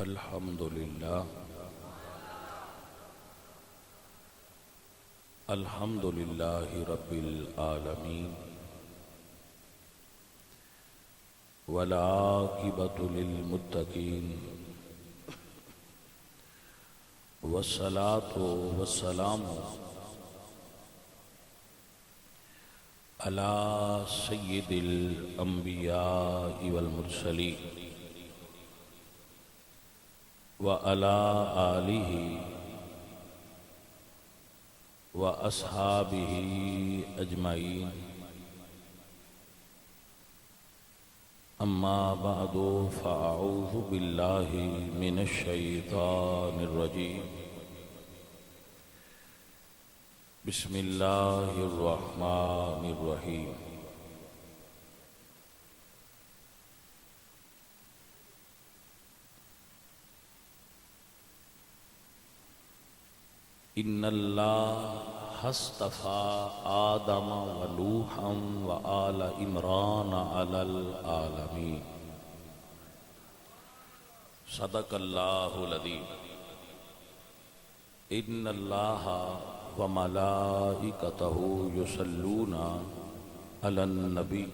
الحمد لله الحمد لله رب العالمين والعاقبة للمتقين والصلاة والسلام على سيد الأنبياء والمرسلين وعلى آله وأصحابه أجمعين أما بعد فأعوذ بالله من الشيطان الرجيم بسم الله الرحمن الرحيم إن الله اصطفى آدم ونوحا وآل عمران على العالمين صدق الله العظيم إن الله وملائكته يصلون على النبي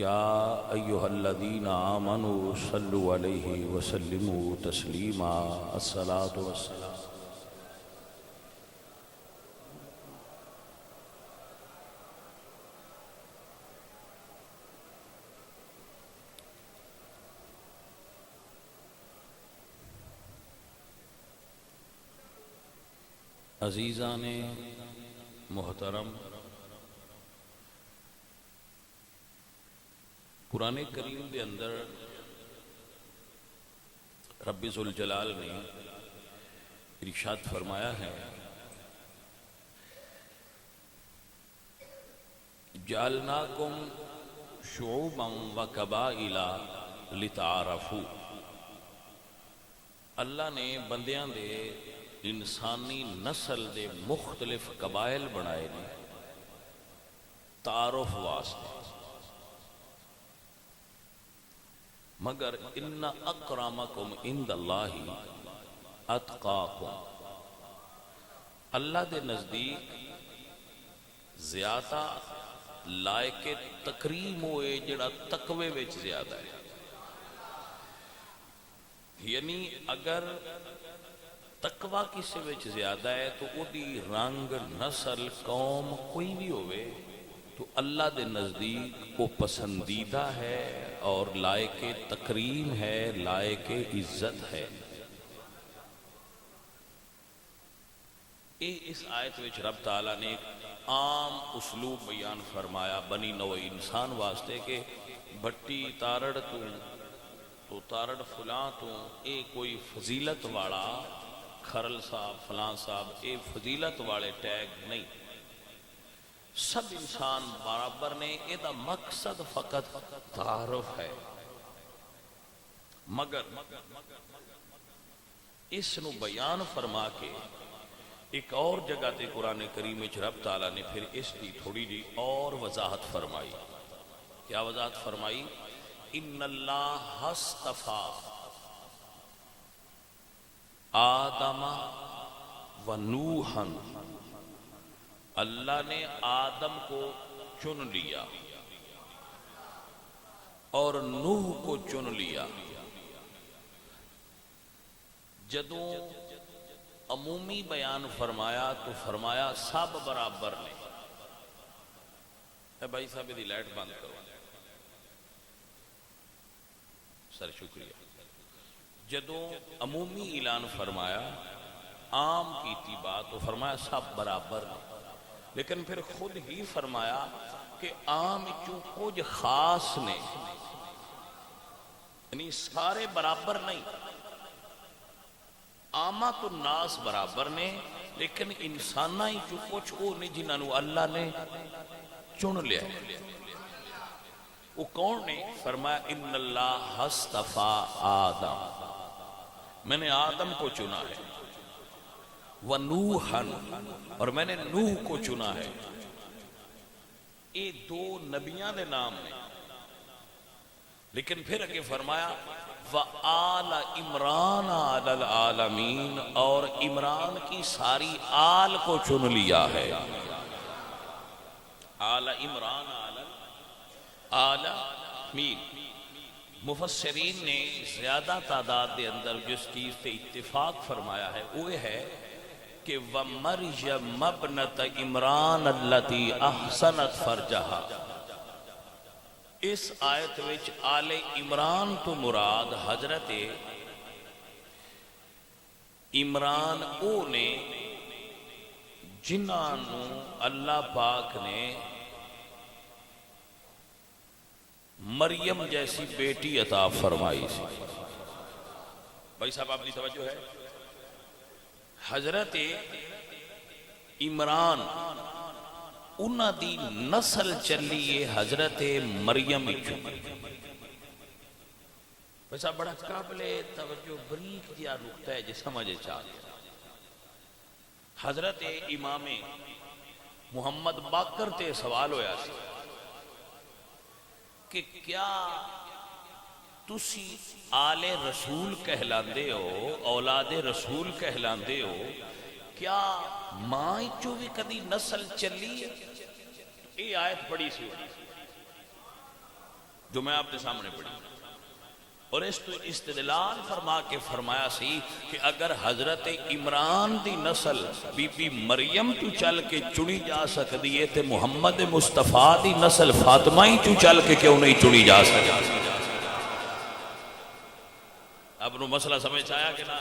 يا أيها الذين آمنوا صلوا عليه وسلموا تسليما الصلاة والسلام عزیزان محترم، قرآن کریم دے اندر رب ذوالجلال نے ارشاد فرمایا ہے جعلناکم شعوبا وقبائل لتعارفوا۔ اللہ نے بندیاں دے انسانی نسل دے مختلف قبائل بنائے نے تعارف واسطے، مگر ان اکرمکم عند اللہ اتقاکم، اللہ دے نزدیک زیادہ لائق تکریم ہوئے جڑا تقوی وچ زیادہ ہے۔ یعنی اگر تقوی کسی وچ زیادہ ہے تو وہ دی رنگ نسل قوم کوئی بھی ہوئے تو اللہ دے نزدیک وہ پسندیدہ ہے اور لائق تکریم ہے، لائق عزت ہے۔ اس آیت وچ رب تعالیٰ نے ایک عام اسلوب بیان فرمایا بنی نوع انسان واسطے کہ بھٹی تارڑ تو تارڑ فلاں تو اے کوئی فضیلت والا کھرل صاحب فلاں صاحب اے فضیلت والے ٹیگ نہیں، سب انسان برابر نے، اے دا مقصد فقط تعارف ہے۔ مگر اس نو بیان فرما کے ایک اور جگہ تے قرآن کریم وچ رب تعالیٰ نے پھر اس کی تھوڑی جی اور وضاحت فرمائی۔ کیا وضاحت فرمائی؟ ان اللہ اصطفیٰ آدم و نوحا، اللہ نے آدم کو چن لیا اور نوح کو چن لیا۔ جدوں عمومی بیان فرمایا تو فرمایا سب برابر نے۔ اے بھائی صاحب دی لائٹ بند کرو سر، شکریہ۔ جدوں عمومی اعلان فرمایا، عام کیتی بات تو فرمایا سب برابر نے، لیکن پھر خود ہی فرمایا کہ عام چوں کچھ خاص نے، یعنی سارے برابر نہیں۔ عامات الناس برابر نے لیکن انسانہ ہی چوں کچھ وہ نہیں جنہوں اللہ نے چن لیا۔ وہ کون نے؟ فرمایا ان اللہ اصطفیٰ آدم، میں نے آدم کو چنا ہے، وَنُوحًا، اور میں نے نوح کو چنا ہے۔ یہ دو نبیان دے نام نے، لیکن پھر اگے فرمایا وآل عمران علی العالمین، اور عمران کی ساری آل کو چن لیا ہے۔ آل عمران علی العالمین۔ مفسرین نے زیادہ تعداد دے اندر جس چیز سے اتفاق فرمایا ہے وہ ہے کہ وَمَرْيَمَ ابْنَتَ عِمْرَانَ الَّتِي أَحْسَنَتْ فَرْجَهَا، اس آیت وچ آل عمران تو مراد حضرت عمران او نے جنہاں نو اللہ پاک نے مریم جیسی بیٹی عطا فرمائی سی۔ بھائی صاحب آپ کی توجہ ہے؟ حضرت عمران انہاں دی نسل چلی ہے حضرت مریم چوں۔ بھائی صاحب بڑا قابل توجہ بریک دیا نقطہ ہے جی سمجھے چاہتے۔ حضرت امام محمد باقر تے سوال ہویا سی کہ کیا تسی آل رسول کہلاندے ہو، اولاد رسول کہلاندے ہو، کیا ماں چو بھی کدی نسل چلی ہے؟ یہ آیت پڑھی سی جو میں آپ کے سامنے پڑھی، اور اس تو استدلال فرما کے فرمایا سی کہ اگر حضرت عمران دی نسل بی بی مریم تو چل کے چنی جا سکتی ہے تے محمد مصطفیٰ دی نسل فاطمہ ہی تو چل کے کیوں نہیں چنی جا سکتی؟ اب نو مسئلہ سمجھ آیا کہ نہ؟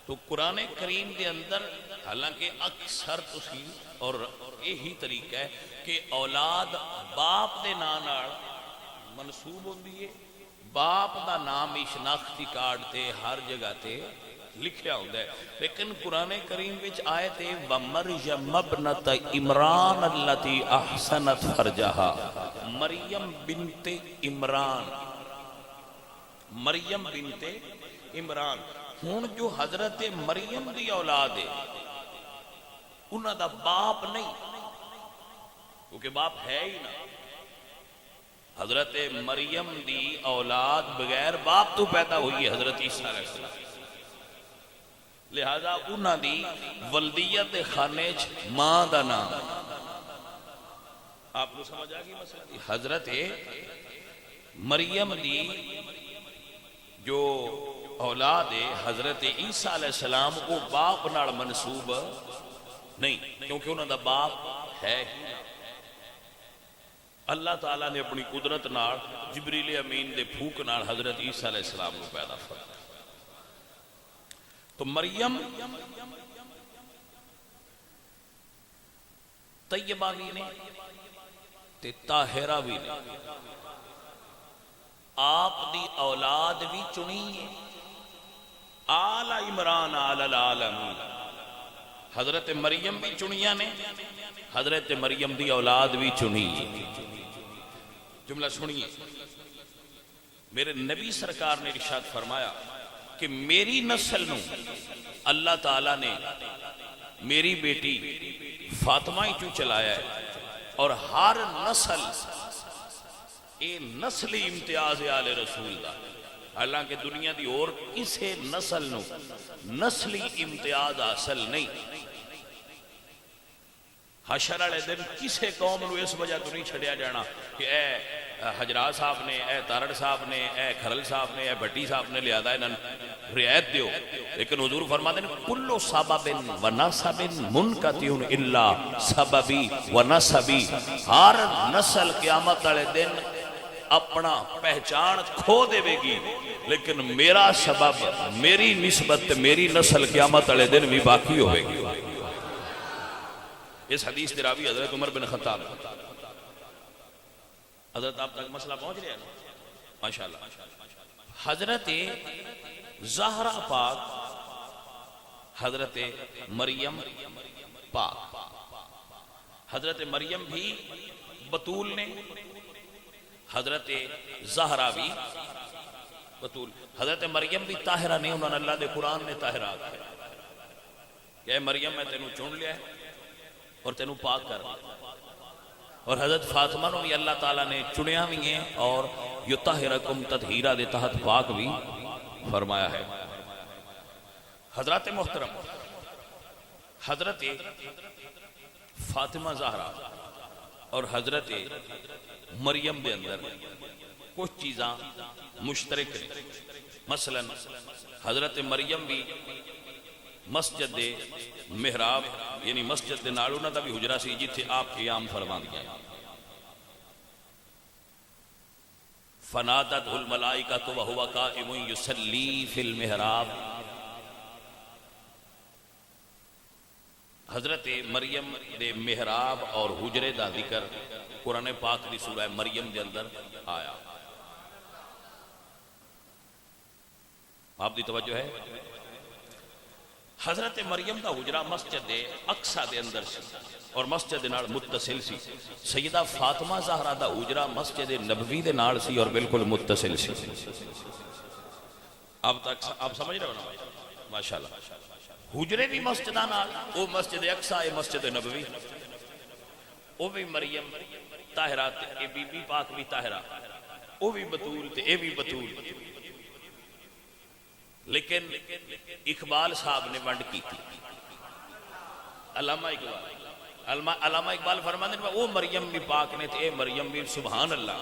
تو قرآن کریم دے اندر حالانکہ اکثر تسی اور یہی طریقہ ہے کہ اولاد باپ دے نانار منصوب ہوندی ہے، باپ دا نام ہی شناختی کارڈ تے ہر جگہ تے لکھیا ہوتا ہے، لیکن قرآن کریم وچ آیت ہے وَمَرْيَمَ ابْنَتَ عِمْرَانَ الَّتِي أَحْسَنَتْ فَرْجَهَا، مریم بنت عمران، مریم بنت عمران۔ ہون جو حضرت مریم دی اولاد ہے انہاں دا باپ نہیں، کیونکہ باپ ہے ہی نہ۔ حضرت مریم دی اولاد بغیر باپ تو پیدا ہوئی ہے حضرت عیسیٰ علیہ السلام، لہذا انہاں دی ولدیت خانے چ ماں دا نام۔ آپ کو سمجھ آگئی مسئلہ دی؟ حضرت مریم دی جو اولاد ہے حضرت عیسیٰ علیہ السلام کو باپ نال منسوب نہیں، کیونکہ انہوں دا باپ ہے ہی نہ۔ اللہ تعالیٰ نے اپنی قدرت نال جبریل امین دے پھوک نال حضرت عیسیٰ علیہ السلام کو پیدا فرمایا۔ تو مریم طیبہ بھی نے تے طاہرہ بھی نے، آپ دی اولاد بھی چنی ہے، آل عمران علی العالمین۔ حضرت مریم بھی چنیاں نے، حضرت مریم دی اولاد بھی چنی ہے۔ جملہ سنیے، میرے نبی سرکار نے ارشاد فرمایا کہ میری نسل نو اللہ تعالیٰ نے میری بیٹی فاطمہ ہی چوں چلایا ہے، اور ہر نسل اے نسلی امتیاز آل رسول دا، حالانکہ دنیا دی اور کسے نسل نو نسلی امتیاز حاصل نہیں۔ حشر والے دن کسے قوم نو اس وجہ تو نہیں چھڑیا جانا کہ اے حجرات صاحب نے، اے تارڑ صاحب نے، اے کھرل صاحب نے، اے بھٹی صاحب نے لہذا انہاں رعایت دیو، لیکن حضور فرماتے ہیں کلو سبب و نسب منقطع الا سببی و نسبی، ہر نسل قیامت والے دن اپنا پہچان کھو دے گی، لیکن میرا سبب، میری نسبت، میری نسل قیامت والے دن بھی باقی ہوئے گی۔ اس حدیث دے راوی حضرت عمر بن خطاب۔ حضرت آپ تک مسئلہ پہنچ رہا ہے ماشاءاللہ۔ حضرت زہرا پاک، حضرت مریم پاک، حضرت مریم بھی بطول نے، حضرت زہرا بھی بطول۔ حضرت مریم بھی طاہرہ نہیں، انہوں نے اللہ دے قرآن نے طاہرہ کہا کہ اے مریم میں تینوں چون لیا ہے اور تینوں پاک کر، اور حضرت فاطمہ نو بھی اللہ تعالیٰ نے چنیا بھی ہیں اور یطہرکم تطہیرہ دے تحت پاک بھی فرمایا ہے۔ حضرات محترم، حضرت فاطمہ زہرا اور حضرت مریم دے اندر کچھ چیزاں مشترک ہیں۔ مثلا حضرت مریم بھی مسجد دے محراب یعنی مسجد دے نال انہاں دا بھی حجرہ سی جتھے آپ قیام فرماندیاں۔ فنادتہ الملائکۃ وہو قائم یصلی فی المحراب۔ حضرت مریم دے محراب اور حجرے دا ذکر قرآن پاک دی سورہ مریم دے اندر آیا۔ آپ دی توجہ ہے؟ حضرت مریم دا حجرہ مسجد اقصی دے اندر سی اور مسجد نال متصل سی۔ سیدہ فاطمہ زہرا دا حجرہ مسجد نبوی دے نال سی اور بالکل متصل سی۔ اب تک آپ سمجھ رہے ہو نا؟ ماشاءاللہ۔ حجرے بھی مسجدہ نال، وہ مسجد اقصی مسجد نبوی، وہ بھی مریم طاہرہ تے بی بی پاک بھی طاہرہ، وہ بھی بطول تے اے بھی بطول۔ لیکن اقبال صاحب نے ونڈ کی تھی، علامہ اقبال فرماتے ہیں وہ مریم بھی پاک نے تے اے مریم بھی سبحان اللہ،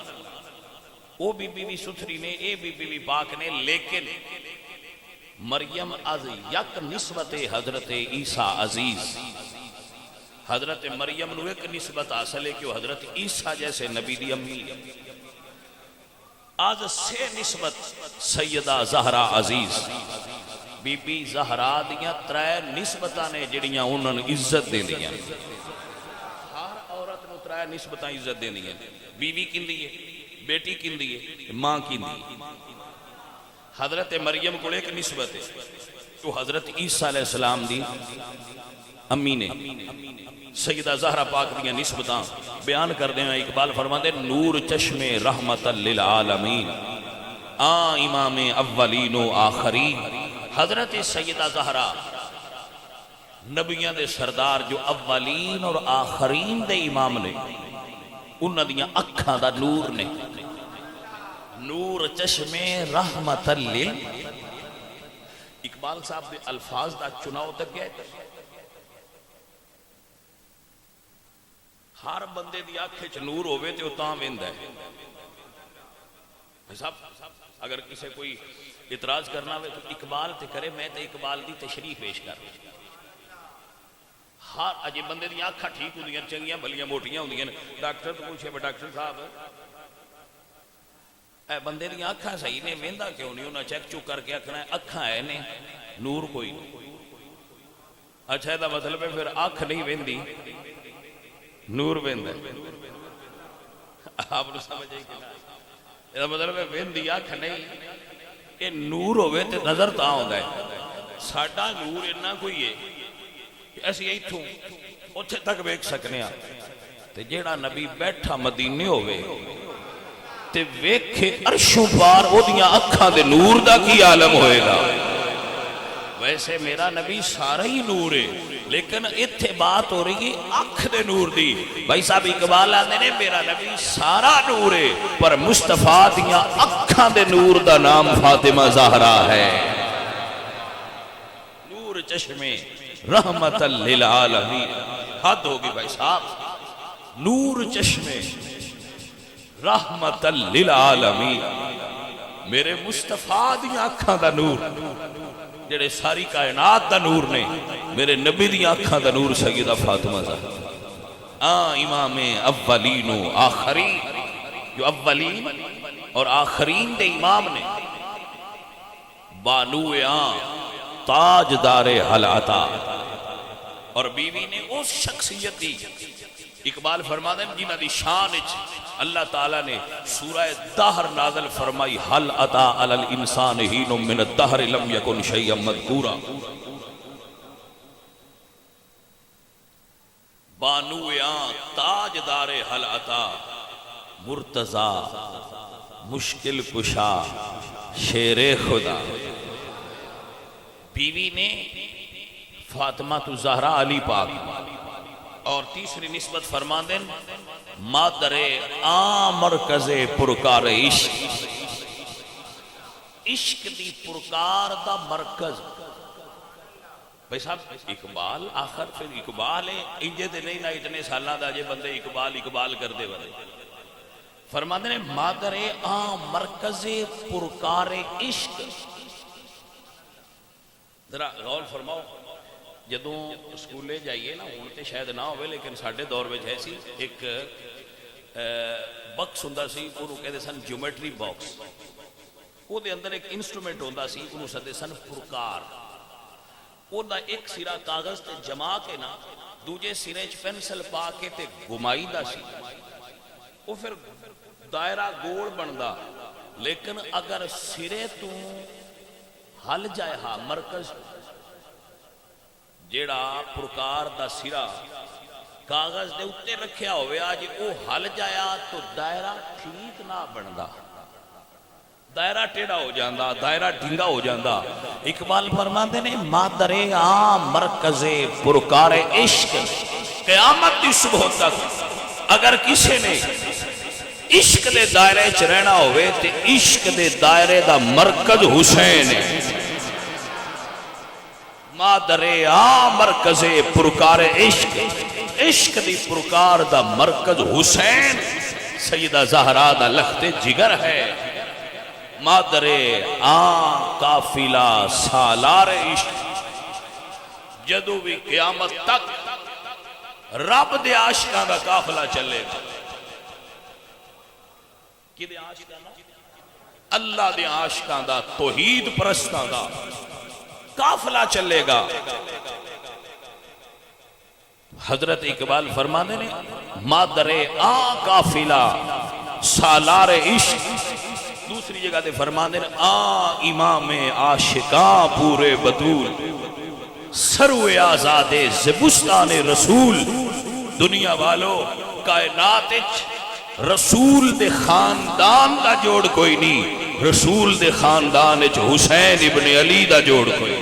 وہ بی بی ستھری نے اے بی بی پاک نے، لیکن مریم از یک نسبت حضرت عیسیٰ عزیز، حضرت مریم نو ایک نسبت حاصل ہے کہ وہ حضرت عیسیٰ جیسے نبی دی امی، آج سے نسبت سیدہ زہرا عزیز بی بی زہرا دیاں ترائے نسبتاں نے جڑیاں انہوں نے عزت دے دیاں۔ ہر عورت نو ترائے نسبتاں عزت دے دیاں، بیوی کن دیئے، بیٹی کن دیئے، ماں کن دیئے۔ حضرت مریم کو ایک نسبت ہے تو حضرت عیسیٰ علیہ السلام دی امی نے سیدہ زہرا پاک دیاں نسبتاں بیان کر دینا۔ اقبال فرماتے نور چشم رحمت للعالمین امام اولین و آخرین۔ حضرت سیدہ زہرا نبیان دے سردار جو اولین اور آخرین دے امام نے، انہاں دیاں اکھاں دا نور نے، نور چشم رحمت لل۔ اقبال صاحب دے الفاظ دا چناؤ تک گئے، ہر بندے دی آنکھ وچ نور ہوئے تے تاں ویندا ہے۔ صاحب اگر کسے کوئی اعتراض کرنا ہوئے تو اقبال تے کرے، میں تے اقبال دی تشریح پیش کر رہا۔ ہر اجے بندے دی آنکھاں ٹھیک ہوندیاں، چنگیاں بھلیاں موٹیاں ہوندیاں، ڈاکٹر تو پوچھے ڈاکٹر صاحب اے بندے دی آنکھاں صحیح نے، ویندا کیوں نہیں؟ انہاں چیک چوک کر کے آکھنا ہے اکھاں ہے نے، نور کوئی نہیں۔ اچھا دا مطلب ہے پھر آنکھ نہیں ویندی، نور ویندا ہے۔ آپ نے سمجھ آئی کہ نہ؟ مطلب ہے ویندی آنکھ نہیں، کہ نور ہوئے تے نظر تاں ہوندا ہے۔ ساڈا نور اتنا کوئی ہے کہ اسی ایتھوں اوتھے تک ویکھ سکنے ہاں، تے جیڑا نبی بیٹھا مدینے ہوئے تے ویکھے عرشوں پار او دیاں اکھاں دے نور دا کی عالم ہوئے گا۔ ویسے میرا نبی سارا ہی نور ہے، لیکن اتھے بات ہو رہی ہے اکھ دے نور دی۔ بھائی صاحب اقبال آنے نے میرا نبی سارا نور ہے، پر مصطفیٰ دیاں اکھاں دے نور دا نام فاطمہ زہرا ہے۔ نور چشمے رحمت للعالمین، حد ہوگی بھائی صاحب، نور چشمے رحمت للعالمین، میرے مصطفیٰ دیاں اکھاں دا نور جڑے ساری کائنات دا نور نے، میرے نبی دی آنکھاں دا نور سیدہ فاطمہ زہرا امام اولین و آخرین، جو اولین اور آخرین دے امام نے، بانو تاجدار حل عطا، اور بیوی نے اس شخصیت دی اقبال فرماتے ہیں جنہ دی شان اچ اللہ تعالیٰ نے سورہ دہر نازل فرمائی، حل عطا علی الانسان ہین من الدہر لم یکن شیئا مذکورا۔ بانویاں تاجدار حل عطا، مرتضی مشکل کشا شیر خدا۔ بیوی نے فاطمہ زہرا علی پاک، اور تیسری نسبت فرما دیں مادر عام مرکز پرکار عشق، عشق دی پرکار دا مرکز. بھائی صاحب اقبال آخر پھر اقبال ہے، انجے دے نہیں نہ اتنے سالہ دا جے بندے اقبال کر دے بندے. فرماتے ہیں مادر عام مرکز پرکار عشق. ذرا غور فرماؤ، جدوں سکولے جائیے نا، ہون تے شاید نہ ہوئے لیکن ساڈے دور میں ہے سی ایک بکس ہوندا سی، انہوں کہتے سن جیومیٹری باکس. وہ دے اندر ایک انسٹرومنٹ ہوندا سی، انہوں سدے سن پرکار. وہ دا ایک سرا کاغذ تے جما کے نا دوجے سرے چ پینسل پا کے تے گھمائی دا سی. وہ پھر دائرہ گول بندا، لیکن اگر سرے تو ہل جائے ہاں مرکز جیڑا پرکار دا سرا کاغذ دے اتے رکھیا ہوئے آج وہ ہل جایا تو دائرہ ٹھیک نہ بندا، دائرہ ٹیڑا ہو جاندہ، دائرہ ڈھنگا ہو جاندہ. اقبال فرماتے نے مادر عام مرکز پرکار عشق. قیامت کی صبح تک اگر کسی نے عشق دے دائرے چ رہنا ہوئے تے عشق دے دائرے دا مرکز حسین ہے. مادر عام مرکز پرکار عشق، عشق دی پرکار دا مرکز حسین سیدہ زہرا دا لخت جگر ہے. مادر عام قافلہ سالار عشق، جدو بھی قیامت تک رب دے عاشقاں دا قافلہ چلے گا. کی دے عاشقاں دا؟ اللہ دے عاشقاں دا، توحید پرستاں دا قافلہ چلے گا. حضرت اقبال فرمانے نے مادر عام قافلہ سالار عشق. دوسری جگہ دے فرمانے نے امام عاشقاں پورے بدول، سروے آزاد زبستان رسول. دنیا والو کائنات رسول دے خاندان دا جوڑ کوئی نہیں، رسول دے خاندان حسین ابن علی دا جوڑ کوئی.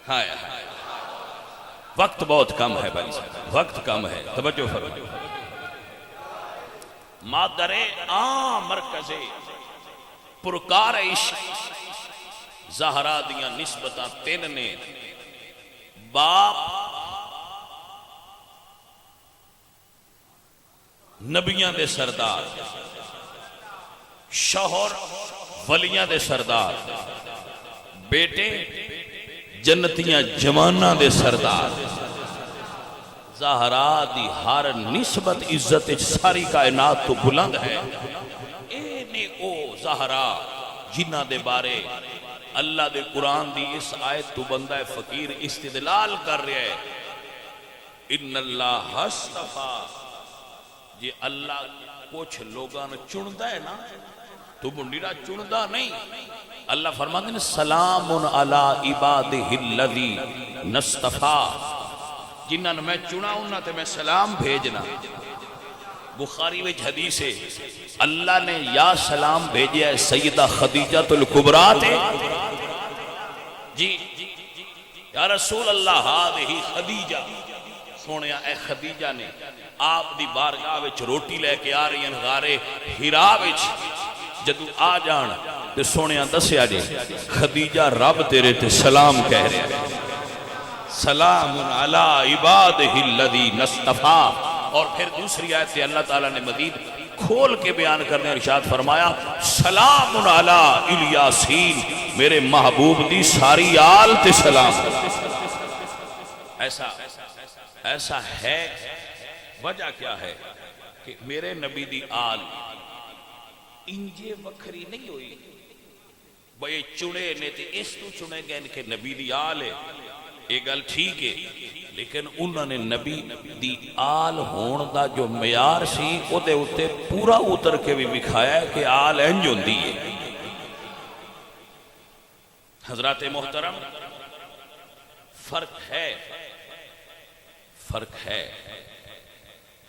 ہائے وقت بہت کم ہے بھائی صاحب، وقت کم ہے، توجہ فرمائیں. مادر عام مرکز پرکار عشق. زہرا دیاں نسبتاں تین نے، باپ نبیاں دے سردار، شوہر ولیاں دے سردار، بیٹے جنتیاں جواناں دے سردار. زہرا دی ہر نسبت عزت ساری کائنات تو بلند ہے. اینے او زہرا جنہ دے بارے اللہ دے قرآن دی اس آیت تو بندہ فقیر استدلال کر رہے ہے. ان اللہ اصطفیٰ، جی اللہ کچھ لوگاں چندہ ہے نا تو منڈیرہ چندہ نہیں. اللہ فرماتے ہیں سلام علی عبادہ الذین اصطفیٰ، جنہاں نے میں چنا انہاں تے میں سلام بھیجنا. بخاری وچ حدیث ہے اللہ نے یا سلام بھیجیا ہے سیدہ خدیجہ الکبریٰ تے. جی یا رسول اللہ ہذہ خدیجہ، سونیا اے خدیجہ نے آپ دی بارگاہ وچ روٹی لے کے آ رہی ہیں غارے ہرا وچ. جدو آ جان تے سونیا دسیا جی خدیجہ رب تیرے تے سلام کہہ رہے ہیں، سلام علی عبادہ الذین اصطفیٰ. اور پھر دوسری آیت سے اللہ تعالیٰ نے مزید کھول کے بیان کرنے ارشاد فرمایا سلام علی الیاسین، میرے محبوب دی ساری آل تے سلام. ایسا ہے. وجہ کیا ہے کہ میرے نبی دی آل انجے وکھری نہیں ہوئی بھئی چنے نے تے اس تو چنے گئے کہ نبی دی آل ہے، یہ گل ٹھیک ہے، لیکن انہوں نے نبی دی آل ہون دا جو معیار سی او دے اتے پورا اتر کے بھی بکھایا ہے کہ آل انج ہوندی ہے. حضرات محترم فرق ہے.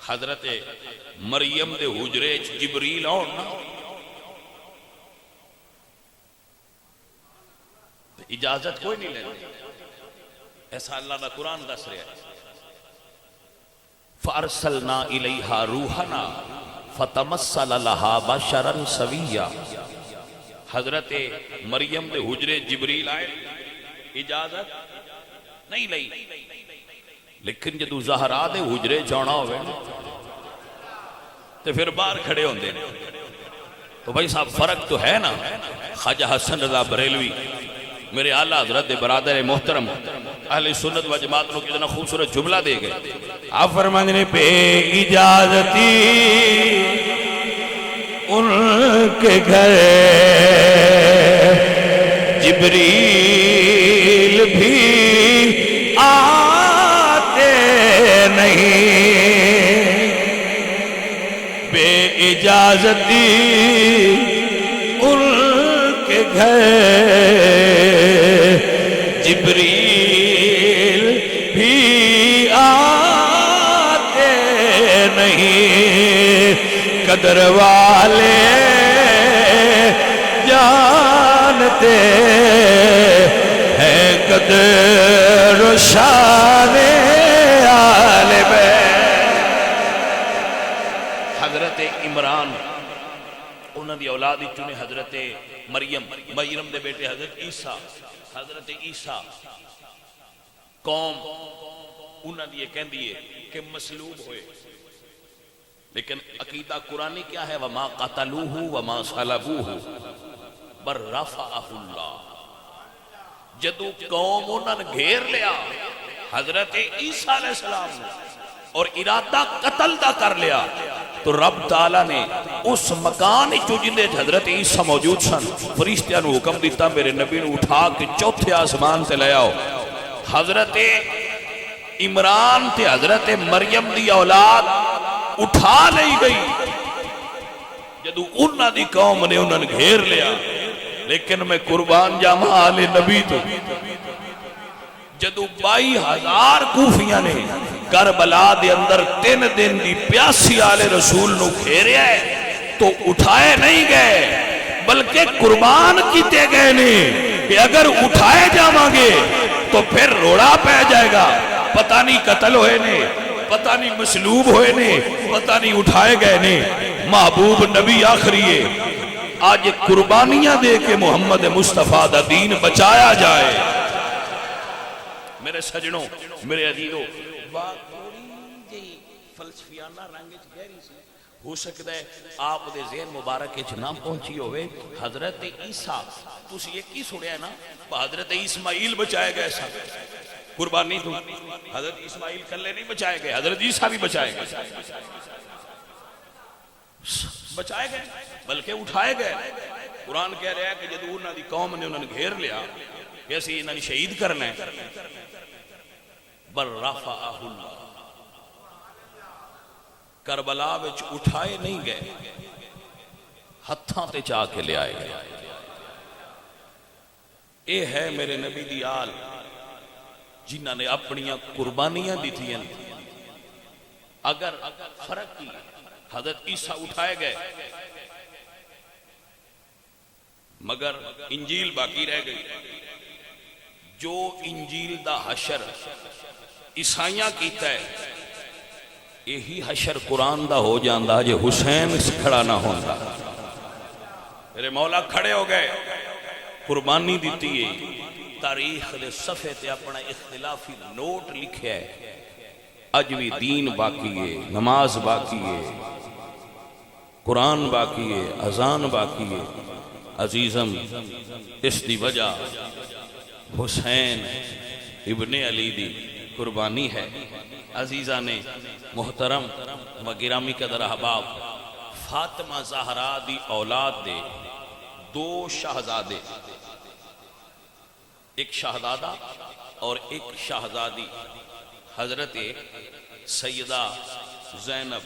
حضرت مریم دے حجرے جبریل آن نا اجازت کوئی نہیں لیتے، ایسا اللہ دا قرآن دس رہا ہے. فارسلنا الیہا روحنا فتمثل لہا بشرا سویا. حضرت مریم دے حجرے جبریل آئے، اجازت نہیں لئی، لیکن جدو زہرا دے حجرے جانا ہوئے تو پھر باہر کھڑے ہوندے. تو بھائی صاحب فرق تو ہے نا. خواجہ حسن رضا بریلوی میرے اعلیٰ حضرت برادر محترم اہل سنت و جماعت کو کتنا خوبصورت جملہ دے گئے. آپ فرمانے نے بے اجازتی ان کے گھر جبریل بھی آتے نہیں. بے اجازتی ان کے گھر جبریل بھی آتے نہیں. قدر والے جانتے ہیں قدر و شان آل بیت. حضرت عمران انہوں دی اولاد چنے حضرت مریم دے بیٹے حضرت عیسیٰ. حضرت عیسیٰ قوم انہوں دی یہ کہن دیئے کہ مسلوب ہوئے، لیکن عقیدہ قرآنی کیا ہے؟ وَمَا قَتَلُوهُ وَمَا صَلَبُوهُ بَلْ رَفَعَهُ اللَّهُ. جدو قوم انہوں نے گھیر لیا حضرت عیسیٰ علیہ السلام اور ارادہ قتل دا کر لیا، تو رب تعالیٰ نے اس مکان جو جندے حضرت عیسیٰ موجود سن فرشتیاں نو حکم دیتا میرے نبی نو اٹھا کے چوتھے آسمان سے لے آؤ. حضرت عمران تے حضرت مریم دی اولاد اٹھا لئی گئی جدو انہاں دی قوم نے انہاں نے گھیر لیا. لیکن میں قربان جاواں آل نبی تو جدو 22,000 کوفیاں نے کربلا دے اندر 3 دن دی پیاسی آل رسول نو گھیرے ہے تو اٹھائے نہیں گئے بلکہ قربان کیتے گئے نے کہ اگر اٹھائے جاواں گے تو پھر روڑا پہ جائے گا. پتہ نہیں قتل ہوئے نے، پتہ نہیں مسلوب ہوئے نے، پتہ نہیں اٹھائے گئے نے. محبوب نبی آخری ہے، آج قربانیاں دے کے محمد مصطفیٰ دا دین بچایا جائے. میرے سجنوں، میرے عزیزوں، بات تھوڑی جی فلسفیانہ رنگ وچ گہری سی، ہو سکتا ہے آپ دے ذہن مبارک وچ نہ پہنچی ہوئے. حضرت عیسیٰ تسی یہ کی سنیا ہے نا، حضرت اسماعیل بچائے گئے سن قربانی تو. حضرت اسماعیل کلے نہیں بچائے گئے، حضرت عیسیٰ بھی بچائے گئے، بچائے گئے بلکہ اٹھائے گئے. قرآن کہہ رہا ہے کہ جدو انہوں دی قوم نے انہوں نے گھیر لیا کہ اسی انہوں نے شہید کرنا ہے، بل رفعہ اللہ. کربلا وچ اٹھائے نہیں گئے، ہتھاں تے چاہ کے لے آئے گئے. اے ہے میرے نبی دی آل جنہاں نے اپنیاں قربانیاں دیتی ہیں. اگر فرق کی حضرت عیسیٰ اٹھائے گئے مگر انجیل باقی رہ گئی. جو انجیل دا حشر عیسائیاں کیتا ہے یہی حشر قرآن دا ہو جاندہ جے حسین کھڑا نہ ہوندہ. میرے مولا کھڑے ہو گئے، قربانی دیتی ہے. تاریخ دے صفحے تے اپنا اختلافی نوٹ لکھے ہے، اج بھی دین باقی ہے، نماز باقی ہے، قرآن باقی ہے، اذان باقی ہے. عزیزم اس دی وجہ حسین ابن علی دی قربانی ہے. عزیزہ نے محترم و گرامی قدر احباب، فاطمہ زہرا دی اولاد دے 2 شہزادے، ایک شہزادہ اور ایک شہزادی، حضرت سیدہ زینب.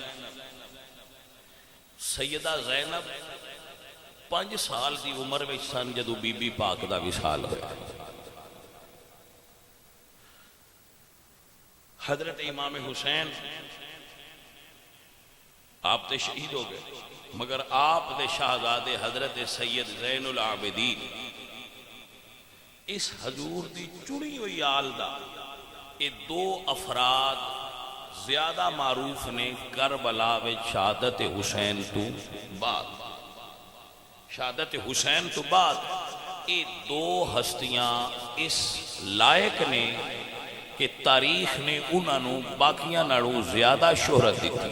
سیدہ زینب 5 سال دی عمر میں سن جدو بی بی پاک دا وصال ہویا. حضرت امام حسین آپ تے شہید ہو گئے مگر آپ دے شہزادے حضرت سید زین العابدین اس حضور دی چڑی ہوئی آل دا یہ 2 افراد زیادہ معروف نے کربلا و شہادت حسین تو بعد، شہادت حسین تو بعد یہ دو ہستیاں اس لائق نے کہ تاریخ نے انہوں باقیاں نالوں زیادہ شہرت دیتی،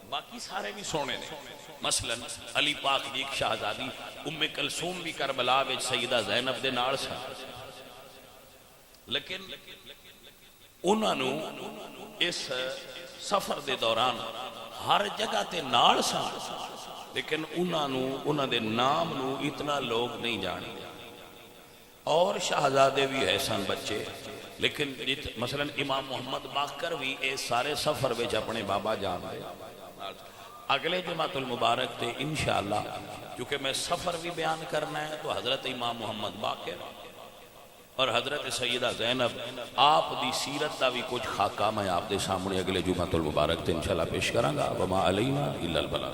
باقی سارے بھی سونے نے، مثلا علی پاک دی ایک شہزادی ام کلثوم بھی کربلا وچ سیدہ زینب دے نال سن، لیکن انہوں اس سفر دے دوران ہر جگہ تے نال سن، لیکن انہوں دے نام نو اتنا لوگ نہیں جانے، اور شہزادے بھی ہے سن بچے، لیکن مثلا امام محمد باقر بھی اس سارے سفر وچ اپنے بابا جان دے۔ اگلے جمعۃ المبارک تے انشاءاللہ کیونکہ میں سفر بھی بیان کرنا ہے تو حضرت امام محمد باقر اور حضرت سیدہ زینب آپ دی سیرت دا بھی کچھ خاکہ میں آپ دے سامنے اگلے جمعۃ المبارک تے انشاءاللہ پیش کراں گا۔ وما علینا الا البلاغ۔